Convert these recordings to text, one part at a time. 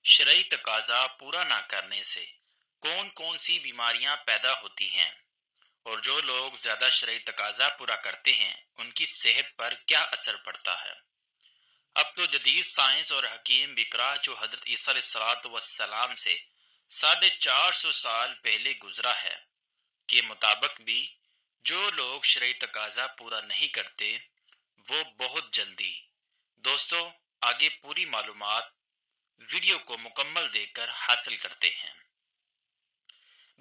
شرعی تقاضا پورا نہ کرنے سے کون کون سی بیماریاں پیدا ہوتی ہیں اور جو لوگ زیادہ شرعی تقاضا پورا کرتے ہیں ان کی صحت پر کیا اثر پڑتا ہے؟ اب تو جدید سائنس اور حکیم بکرا جو حضرت عیسیٰ علیہ الصلوۃ والسلام سے 450 سال پہلے گزرا ہے کے مطابق بھی جو لوگ شرعی تقاضا پورا نہیں کرتے وہ بہت جلدی دوستو آگے پوری معلومات ویڈیو کو مکمل دیکھ کر حاصل کرتے ہیں۔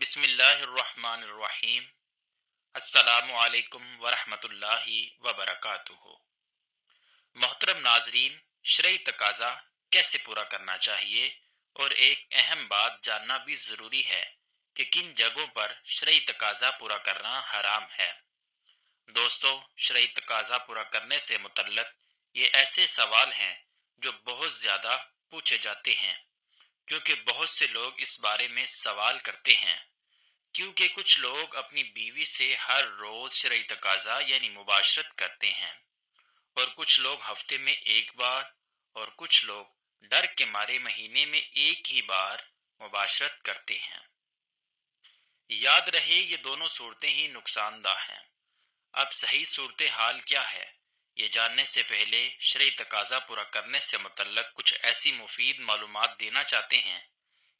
بسم اللہ الرحمن الرحیم۔ السلام علیکم ورحمۃ اللہ وبرکاتہ۔ محترم ناظرین، شرعی تقاضا کیسے پورا کرنا چاہیے اور ایک اہم بات جاننا بھی ضروری ہے کہ کن جگہوں پر شرعی تقاضا پورا کرنا حرام ہے۔ دوستو، شرعی تقاضا پورا کرنے سے متعلق یہ ایسے سوال ہیں جو بہت زیادہ پوچھے جاتے ہیں، کیونکہ بہت سے لوگ اس بارے میں سوال کرتے ہیں کیونکہ کچھ لوگ اپنی بیوی سے ہر روز شرعی تقاضا یعنی مباشرت کرتے ہیں اور کچھ لوگ ہفتے میں ایک بار اور کچھ لوگ ڈر کے مارے مہینے میں ایک ہی بار مباشرت کرتے ہیں۔ یاد رہے یہ دونوں صورتیں ہی نقصان دہ ہیں۔ اب صحیح صورتحال کیا ہے یہ جاننے سے پہلے شرعی تقاضا پورا کرنے سے متعلق کچھ ایسی مفید معلومات دینا چاہتے ہیں۔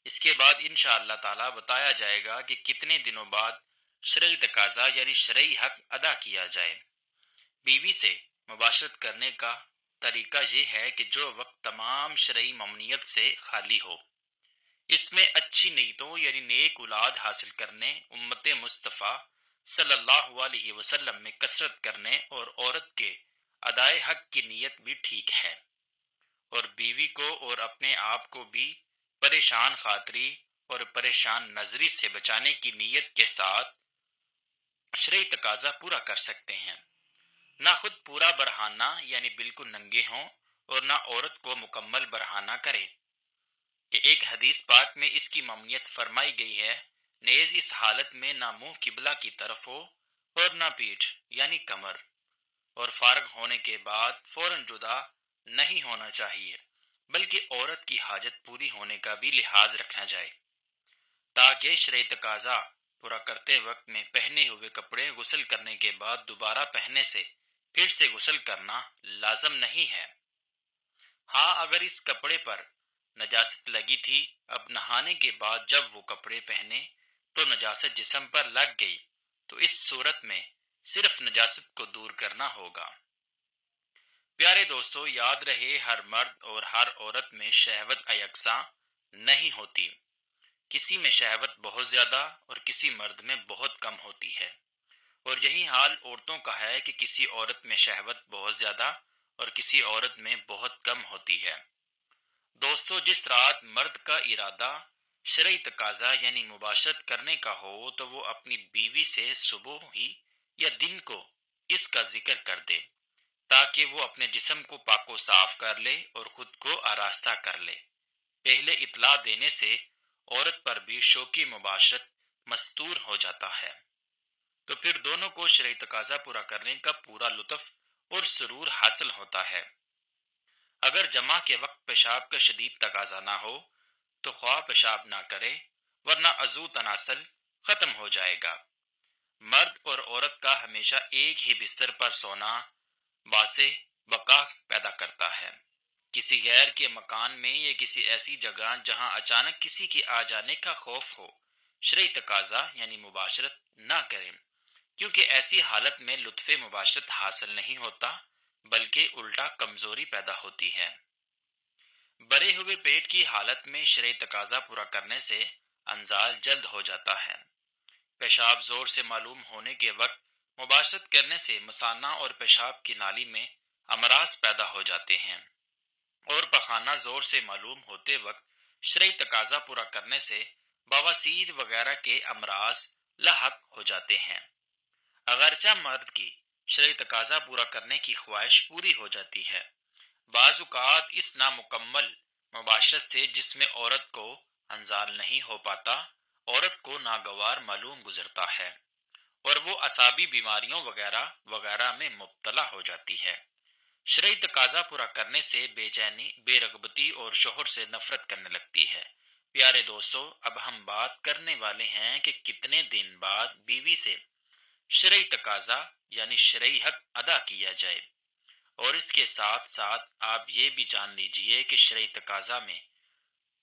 اس کے بعد انشاءاللہ تعالی بتایا جائے گا کہ کتنے دنوں بعد شرعی تقاضا یعنی شرعی حق ادا کیا جائے۔ بیوی سے مباشرت کرنے کا طریقہ یہ ہے کہ جو وقت تمام شرعی ممنوعیت سے خالی ہو، اس میں اچھی نیتوں یعنی نیک اولاد حاصل کرنے، امت مصطفیٰ صلی اللہ علیہ وسلم میں کثرت کرنے اور عورت کے ادائے حق کی نیت بھی ٹھیک ہے، اور بیوی کو اور اپنے آپ کو بھی پریشان خاطری اور پریشان نظری سے بچانے کی نیت کے ساتھ شرعی تقاضا پورا کر سکتے ہیں۔ نہ خود پورا برہانہ یعنی بالکل ننگے ہوں اور نہ عورت کو مکمل برہانہ کرے کہ ایک حدیث پاک میں اس کی ممنوعیت فرمائی گئی ہے، نیز اس حالت میں نہ منہ قبلہ کی طرف ہو اور نہ پیٹھ یعنی کمر، اور فارغ ہونے کے بعد فوراً جدا نہیں ہونا چاہیے بلکہ عورت کی حاجت پوری ہونے کا بھی لحاظ رکھنا جائے، تاکہ شرعی تقاضا پورا کرتے وقت میں پہنے ہوئے کپڑے غسل کرنے کے بعد دوبارہ پہننے سے پھر سے غسل کرنا لازم نہیں ہے۔ ہاں، اگر اس کپڑے پر نجاست لگی تھی، اب نہانے کے بعد جب وہ کپڑے پہنے تو نجاست جسم پر لگ گئی تو اس صورت میں صرف نجاست کو دور کرنا ہوگا۔ پیارے دوستو، یاد رہے ہر مرد اور ہر عورت میں شہوت یکساں نہیں ہوتی، کسی میں شہوت بہت زیادہ اور کسی مرد میں بہت کم ہوتی ہے، اور یہی حال عورتوں کا ہے کہ کسی عورت میں شہوت بہت زیادہ اور کسی عورت میں بہت کم ہوتی ہے۔ دوستو، جس رات مرد کا ارادہ شرعی تقاضا یعنی مباشرت کرنے کا ہو تو وہ اپنی بیوی سے صبح ہی یا دن کو اس کا ذکر کر دے تاکہ وہ اپنے جسم کو پاک و صاف کر لے اور خود کو آراستہ کر لے۔ پہلے اطلاع دینے سے عورت پر بھی شوقی مباشرت مستور ہو جاتا ہے، تو پھر دونوں کو شرعی تقاضا پورا کرنے کا پورا لطف اور سرور حاصل ہوتا ہے۔ اگر جمع کے وقت پیشاب کا شدید تقاضا نہ ہو تو خواہ پیشاب نہ کرے، ورنہ عضو تناسل ختم ہو جائے گا۔ مرد اور عورت کا ہمیشہ ایک ہی بستر پر سونا باعث بقا پیدا کرتا ہے۔ کسی غیر کے مکان میں یا کسی ایسی جگہ جہاں اچانک کسی کے آ جانے کا خوف ہو، شرعی تقاضا یعنی مباشرت نہ کریں، کیونکہ ایسی حالت میں لطف مباشرت حاصل نہیں ہوتا بلکہ الٹا کمزوری پیدا ہوتی ہے۔ بھرے ہوئے پیٹ کی حالت میں شرعی تقاضا پورا کرنے سے انزال جلد ہو جاتا ہے۔ پیشاب زور سے معلوم ہونے کے وقت مباشرت کرنے سے مثانہ اور پیشاب کی نالی میں امراض پیدا ہو جاتے ہیں، اور پخانہ زور سے معلوم ہوتے وقت شرعی تقاضا پورا کرنے سے بواسیر وغیرہ کے امراض لاحق ہو جاتے ہیں۔ اگرچہ مرد کی شرعی تقاضا پورا کرنے کی خواہش پوری ہو جاتی ہے، بعض اوقات اس نامکمل مباشرت سے جس میں عورت کو انزال نہیں ہو پاتا، عورت کو ناگوار معلوم گزرتا ہے اور وہ اعصابی بیماریوں وغیرہ وغیرہ میں مبتلا ہو جاتی ہے۔ شرعی تقاضا پورا کرنے سے بے چینی، بے رغبتی اور شوہر سے نفرت کرنے لگتی ہے۔ پیارے دوستو، اب ہم بات کرنے والے ہیں کہ کتنے دن بعد بیوی سے شرعی تقاضا یعنی شرعی حق ادا کیا جائے، اور اس کے ساتھ ساتھ آپ یہ بھی جان لیجئے کہ شرعی تقاضا میں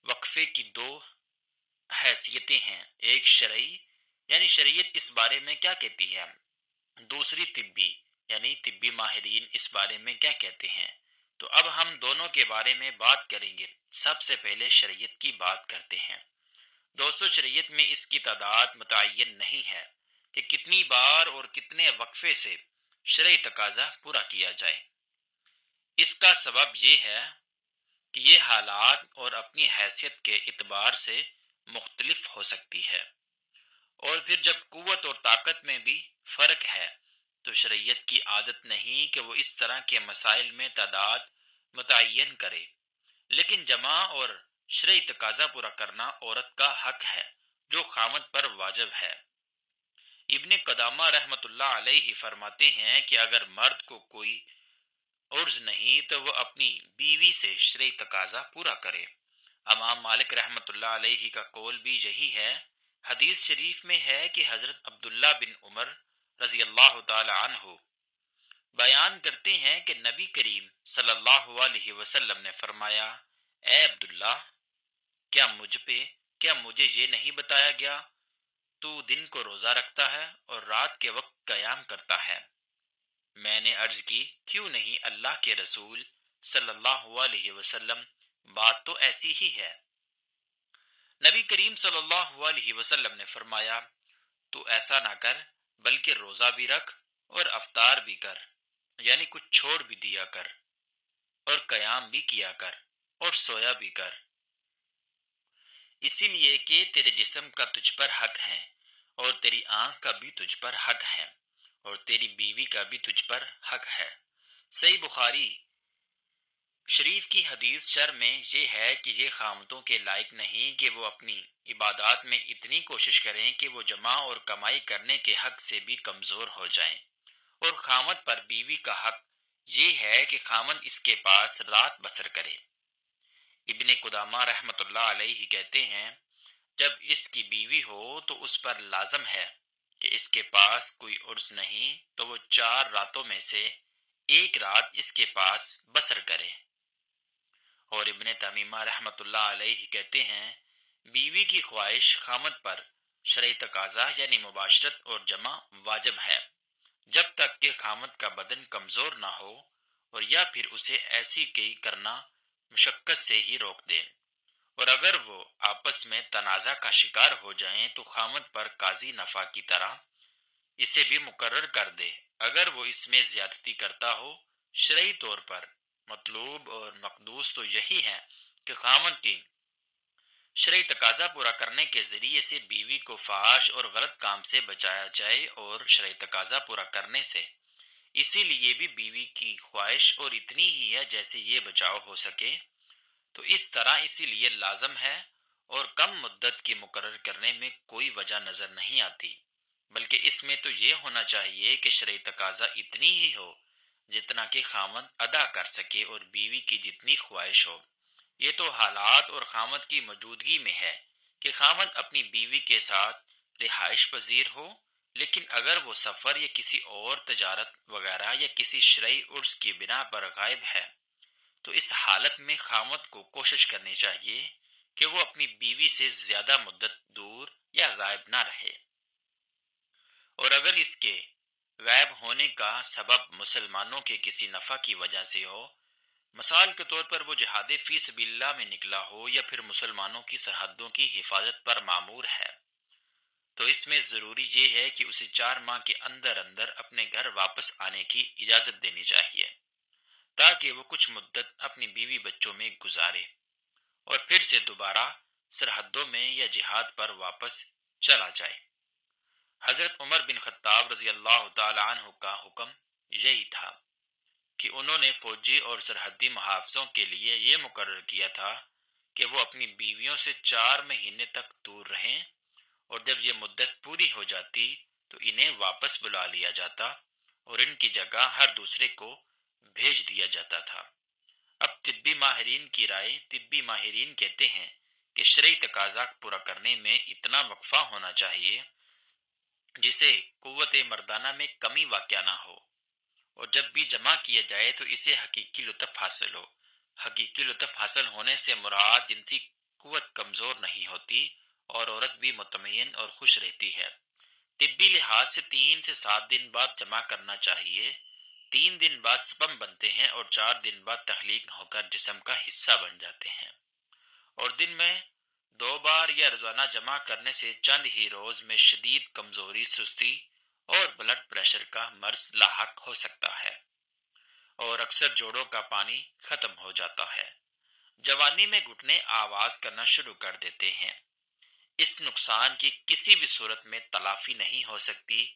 وقفے کی دو حیثیتیں ہیں، ایک شرعی یعنی شریعت اس بارے میں کیا کہتی ہے، دوسری طبی یعنی طبی ماہرین اس بارے میں کیا کہتے ہیں۔ تو اب ہم دونوں کے بارے میں بات کریں گے۔ سب سے پہلے شریعت کی بات کرتے ہیں۔ دوستو، شریعت میں اس کی تعداد متعین نہیں ہے کہ کتنی بار اور کتنے وقفے سے شرعی تقاضا پورا کیا جائے۔ اس کا سبب یہ ہے کہ یہ حالات اور اپنی حیثیت کے اعتبار سے مختلف ہو سکتی ہے، اور پھر جب قوت اور طاقت میں بھی فرق ہے تو شریعت کی عادت نہیں کہ وہ اس طرح کے مسائل میں تعداد متعین کرے، لیکن جمع اور شرعی تقاضا پورا کرنا عورت کا حق ہے جو خامد پر واجب ہے۔ ابن قدامہ رحمۃ اللہ علیہ فرماتے ہیں کہ اگر مرد کو کوئی عرض نہیں تو وہ اپنی بیوی سے شرعی تقاضا پورا کرے۔ امام مالک رحمۃ اللہ علیہ کا قول بھی یہی ہے۔ حدیث شریف میں ہے کہ حضرت عبداللہ بن عمر رضی اللہ تعالی عنہ بیان کرتے ہیں کہ نبی کریم صلی اللہ علیہ وسلم نے فرمایا، اے عبداللہ، کیا مجھے یہ نہیں بتایا گیا تو دن کو روزہ رکھتا ہے اور رات کے وقت قیام کرتا ہے؟ میں نے عرض کی، کیوں نہیں اللہ کے رسول صلی اللہ علیہ وسلم، بات تو ایسی ہی ہے۔ نبی کریم صلی اللہ علیہ وسلم نے فرمایا، تو ایسا نہ کر بلکہ روزہ بھی رکھ اور افطار بھی کر، یعنی کچھ چھوڑ بھی دیا کر، اور قیام بھی کیا کر اور سویا بھی کر، اسی لیے کہ تیرے جسم کا تجھ پر حق ہے، اور تیری آنکھ کا بھی تجھ پر حق ہے، اور تیری بیوی کا بھی تجھ پر حق ہے۔ صحیح بخاری شریف کی حدیث شر میں یہ ہے کہ یہ خامدوں کے لائق نہیں کہ وہ اپنی عبادات میں اتنی کوشش کریں کہ وہ جمع اور کمائی کرنے کے حق سے بھی کمزور ہو جائیں، اور خامد پر بیوی کا حق یہ ہے کہ خامد اس کے پاس رات بسر کرے۔ ابن قدامہ رحمۃ اللہ علیہ کہتے ہیں، جب اس کی بیوی ہو تو اس پر لازم ہے کہ اس کے پاس کوئی عرض نہیں تو وہ 4 راتوں میں سے ایک رات اس کے پاس بسر کرے۔ اور ابن تمیمہ رحمۃ اللہ علیہ کہتے ہیں، بیوی کی خواہش خامد پر شرعی تقاضا یعنی مباشرت اور جمع واجب ہے، جب تک کہ خامد کا بدن کمزور نہ ہو، اور یا پھر اسے ایسی کئی کرنا مشقت سے ہی روک دے، اور اگر وہ آپس میں تنازع کا شکار ہو جائیں تو خامد پر قاضی نفع کی طرح اسے بھی مقرر کر دے۔ اگر وہ اس میں زیادتی کرتا ہو، شرعی طور پر مطلوب اور مقدوس تو یہی ہے کہ خامد کی شرعی تقاضا پورا کرنے کے ذریعے سے بیوی کو فحش اور غلط کام سے بچایا جائے، اور شرعی تقاضا پورا کرنے سے اسی لیے بھی بیوی کی خواہش اور اتنی ہی ہے جیسے یہ بچاؤ ہو سکے، تو اس طرح اسی لیے لازم ہے، اور کم مدت کی مقرر کرنے میں کوئی وجہ نظر نہیں آتی، بلکہ اس میں تو یہ ہونا چاہیے کہ شرعی تقاضا اتنی ہی ہو جتنا کہ خامد ادا کر سکے اور بیوی کی جتنی خواہش ہو۔ یہ تو حالات اور خامد کی موجودگی میں ہے کہ خامد اپنی بیوی کے ساتھ رہائش پذیر ہو، لیکن اگر وہ سفر یا کسی اور تجارت وغیرہ یا کسی شرعی عرض کی بنا پر غائب ہے تو اس حالت میں خامد کو کوشش کرنی چاہیے کہ وہ اپنی بیوی سے زیادہ مدت دور یا غائب نہ رہے، اور اگر اس کے غائب ہونے کا سبب مسلمانوں کے کسی نفع کی وجہ سے ہو، مثال کے طور پر وہ جہاد فی سبیل اللہ میں نکلا ہو یا پھر مسلمانوں کی سرحدوں کی حفاظت پر مامور ہے، تو اس میں ضروری یہ ہے کہ اسے 4 ماہ کے اندر اندر اپنے گھر واپس آنے کی اجازت دینی چاہیے، تاکہ وہ کچھ مدت اپنی بیوی بچوں میں گزارے اور پھر سے دوبارہ سرحدوں میں یا جہاد پر واپس چلا جائے۔ حضرت عمر بن خطاب رضی اللہ تعالی عنہ کا حکم یہی تھا کہ انہوں نے فوجی اور سرحدی محافظوں کے لیے یہ مقرر کیا تھا کہ وہ اپنی بیویوں سے 4 مہینے تک دور رہیں، اور جب یہ مدت پوری ہو جاتی تو انہیں واپس بلا لیا جاتا اور ان کی جگہ ہر دوسرے کو بھیج دیا جاتا تھا۔ اب طبی ماہرین کہتے ہیں کہ شرعی تقاضا پورا کرنے میں اتنا وقفہ ہونا چاہیے جسے قوت مردانہ میں کمی واقع نہ ہو، اور جب بھی جمع کیا جائے تو اسے حقیقی لطف حاصل ہو۔ حقیقی لطف حاصل ہونے سے مراد جنسی قوت کمزور نہیں ہوتی اور عورت بھی مطمئن اور خوش رہتی ہے۔ طبی لحاظ سے 3 سے 7 دن بعد جمع کرنا چاہیے۔ 3 دن بعد سپم بنتے ہیں اور 4 دن بعد تخلیق ہو کر جسم کا حصہ بن جاتے ہیں، اور دن میں 2 بار یا روزانہ جمع کرنے سے چند ہی روز میں شدید کمزوری، سستی اور بلڈ پریشر کا مرض لاحق ہو سکتا ہے، اور اکثر جوڑوں کا پانی ختم ہو جاتا ہے۔ جوانی میں گھٹنے آواز کرنا شروع کر دیتے ہیں۔ اس نقصان کی کسی بھی صورت میں تلافی نہیں ہو سکتی۔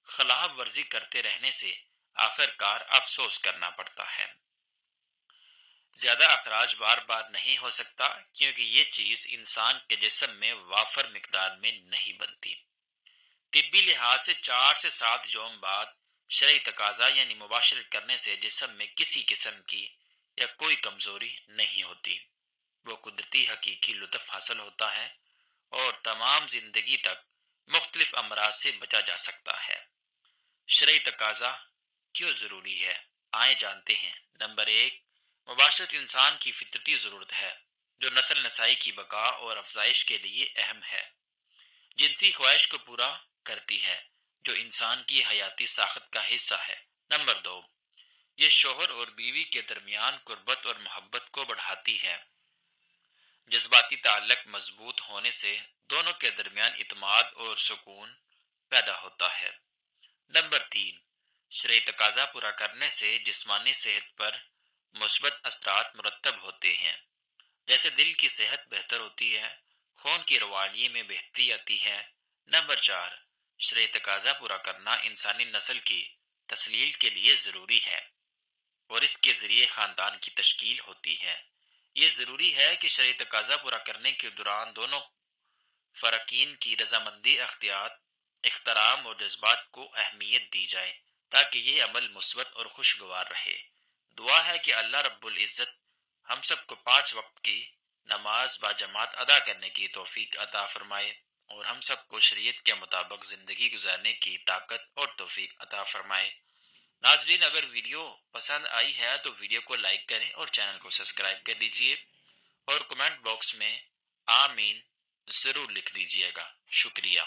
خلاف ورزی کرتے رہنے سے آخرکار افسوس کرنا پڑتا ہے۔ زیادہ اخراج بار بار نہیں ہو سکتا کیونکہ یہ چیز انسان کے جسم میں وافر مقدار میں نہیں بنتی۔ طبی لحاظ سے 4 سے 7 یوم بعد شرعی تقاضا یعنی مباشرت کرنے سے جسم میں کسی قسم کی یا کوئی کمزوری نہیں ہوتی، وہ قدرتی حقیقی لطف حاصل ہوتا ہے اور تمام زندگی تک مختلف امراض سے بچا جا سکتا ہے۔ شرعی تقاضا کیوں ضروری ہے؟ آئے جانتے ہیں۔ نمبر 1، مباشرت انسان کی فطرتی ضرورت ہے جو نسل نسائی کی بقا اور افزائش کے لیے اہم ہے۔ جنسی خواہش کو پورا کرتی ہے جو انسان کی حیاتی ساخت کا حصہ ہے۔ نمبر 2، یہ شوہر اور بیوی کے درمیان قربت اور محبت کو بڑھاتی ہے۔ جذباتی تعلق مضبوط ہونے سے دونوں کے درمیان اعتماد اور سکون پیدا ہوتا ہے۔ نمبر 3، شرعی تقاضا پورا کرنے سے جسمانی صحت پر مثبت اثرات مرتب ہوتے ہیں، جیسے دل کی صحت بہتر ہوتی ہے، خون کی روانی میں بہتری آتی ہے۔ نمبر 4، شرعی تقاضا پورا کرنا انسانی نسل کی تسلیل کے لیے ضروری ہے اور اس کے ذریعے خاندان کی تشکیل ہوتی ہے۔ یہ ضروری ہے کہ شرعی تقاضا پورا کرنے کے دوران دونوں فریقین کی رضامندی، احترام اور جذبات کو اہمیت دی جائے تاکہ یہ عمل مثبت اور خوشگوار رہے۔ دعا ہے کہ اللہ رب العزت ہم سب کو 5 وقت کی نماز باجماعت ادا کرنے کی توفیق عطا فرمائے اور ہم سب کو شریعت کے مطابق زندگی گزارنے کی طاقت اور توفیق عطا فرمائے۔ ناظرین، اگر ویڈیو پسند آئی ہے تو ویڈیو کو لائک کریں اور چینل کو سبسکرائب کر دیجئے، اور کمنٹ باکس میں آمین ضرور لکھ دیجئے گا۔ شکریہ۔